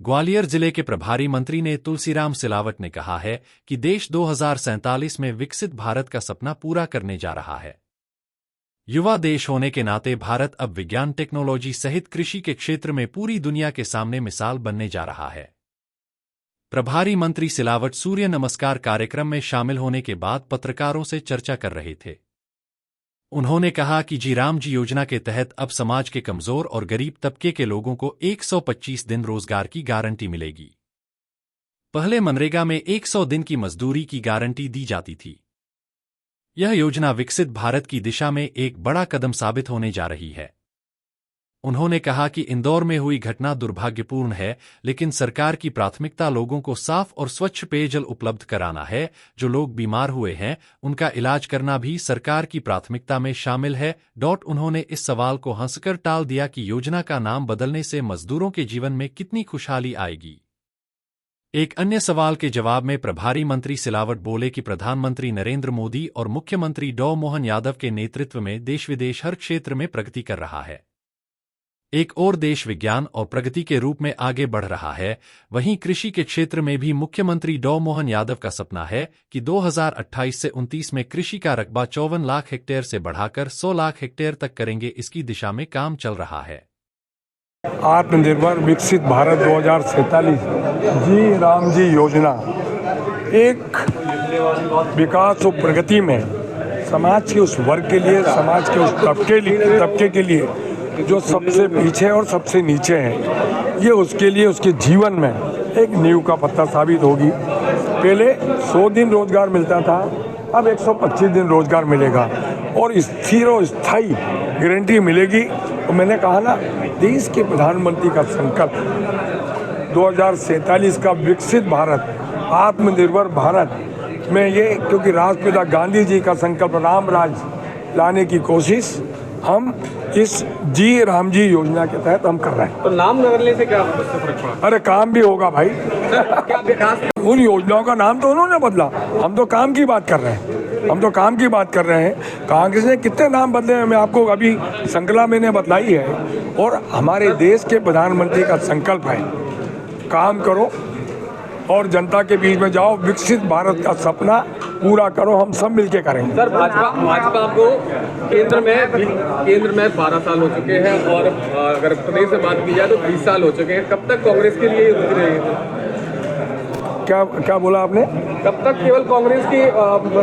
ग्वालियर जिले के प्रभारी मंत्री ने तुलसीराम सिलावट ने कहा है कि देश 2047 में विकसित भारत का सपना पूरा करने जा रहा है। युवा देश होने के नाते भारत अब विज्ञान टेक्नोलॉजी सहित कृषि के क्षेत्र में पूरी दुनिया के सामने मिसाल बनने जा रहा है। प्रभारी मंत्री सिलावट सूर्य नमस्कार कार्यक्रम में शामिल होने के बाद पत्रकारों से चर्चा कर रहे थे। उन्होंने कहा कि जी राम जी योजना के तहत अब समाज के कमजोर और गरीब तबके के लोगों को 125 दिन रोजगार की गारंटी मिलेगी। पहले मनरेगा में 100 दिन की मजदूरी की गारंटी दी जाती थी। यह योजना विकसित भारत की दिशा में एक बड़ा कदम साबित होने जा रही है। उन्होंने कहा कि इंदौर में हुई घटना दुर्भाग्यपूर्ण है, लेकिन सरकार की प्राथमिकता लोगों को साफ और स्वच्छ पेयजल उपलब्ध कराना है। जो लोग बीमार हुए हैं उनका इलाज करना भी सरकार की प्राथमिकता में शामिल है। उन्होंने इस सवाल को हंसकर टाल दिया कि योजना का नाम बदलने से मजदूरों के जीवन में कितनी खुशहाली आएगी। एक अन्य सवाल के जवाब में प्रभारी मंत्री सिलावट बोले कि प्रधानमंत्री नरेंद्र मोदी और मुख्यमंत्री डॉ मोहन यादव के नेतृत्व में देश विदेश हर क्षेत्र में प्रगति कर रहा है। एक और देश विज्ञान और प्रगति के रूप में आगे बढ़ रहा है। वहीं कृषि के क्षेत्र में भी मुख्यमंत्री डॉ मोहन यादव का सपना है कि 2028 से 29 में कृषि का रकबा 54 लाख हेक्टेयर से बढ़ाकर 100 लाख हेक्टेयर तक करेंगे। इसकी दिशा में काम चल रहा है। आत्मनिर्भर विकसित भारत 2047 जी राम जी योजना एक विकास और प्रगति में समाज के उस वर्ग के लिए, समाज के उस तबके के लिए जो सबसे पीछे और सबसे नीचे है, ये उसके लिए उसके जीवन में एक नींव का पत्थर साबित होगी। पहले 100 दिन रोजगार मिलता था, अब 125 दिन रोजगार मिलेगा और स्थिर और स्थायी गारंटी मिलेगी। तो मैंने कहा ना, देश के प्रधानमंत्री का संकल्प 2047 का विकसित भारत, आत्मनिर्भर भारत में ये, क्योंकि राष्ट्रपिता गांधी जी का संकल्प राम राज लाने की कोशिश हम इस जी राम जी योजना के तहत हम कर रहे हैं। तो नाम बदलने से क्या फर्क पड़ा? अरे काम भी होगा भाई। क्या विकास? उन योजनाओं का नाम तो उन्होंने बदला, हम तो काम की बात कर रहे हैं। कांग्रेस ने कितने नाम बदले हैं, मैं आपको अभी श्रृंखला मैंने बतलाई है। और हमारे देश के प्रधानमंत्री का संकल्प है, काम करो और जनता के बीच में जाओ, विकसित भारत का सपना पूरा करो, हम सब मिलके करेंगे। सर, भाजपा को केंद्र में 12 साल हो चुके हैं और अगर प्रदेश में बात की जाए तो 20 साल हो चुके हैं। कब तक कांग्रेस के लिए रुकी रहेगी? क्या बोला आपने? कब तक केवल कांग्रेस की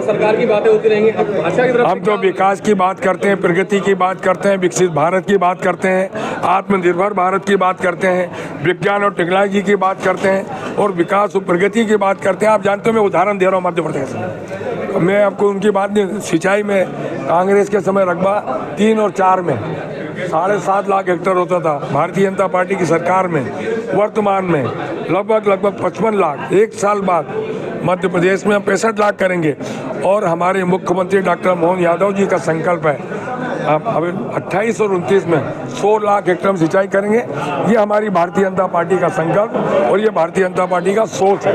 सरकार की बातें होती रहेंगी? अच्छा, की तरफ हम तो विकास की बात करते हैं, प्रगति की बात करते हैं, विकसित भारत की बात करते हैं, आत्मनिर्भर भारत की बात करते हैं, विज्ञान और टेक्नोलॉजी की बात करते हैं और विकास और प्रगति की बात करते हैं। आप जानते हो, मैं उदाहरण दे रहा हूँ मध्य प्रदेश में। मैं आपको उनकी बात नहीं, सिंचाई में कांग्रेस के समय रकबा 3 और 4 में 7.5 लाख हेक्टेयर होता था। भारतीय जनता पार्टी की सरकार में वर्तमान में लगभग 55 लाख, एक साल बाद मध्य प्रदेश में हम 65 लाख करेंगे। और हमारे मुख्यमंत्री डॉक्टर मोहन यादव जी का संकल्प है, अब 28 और 29 में 100 लाख हेक्टेयर में सिंचाई करेंगे। ये हमारी भारतीय जनता पार्टी का संकल्प और ये भारतीय जनता पार्टी का सोच है।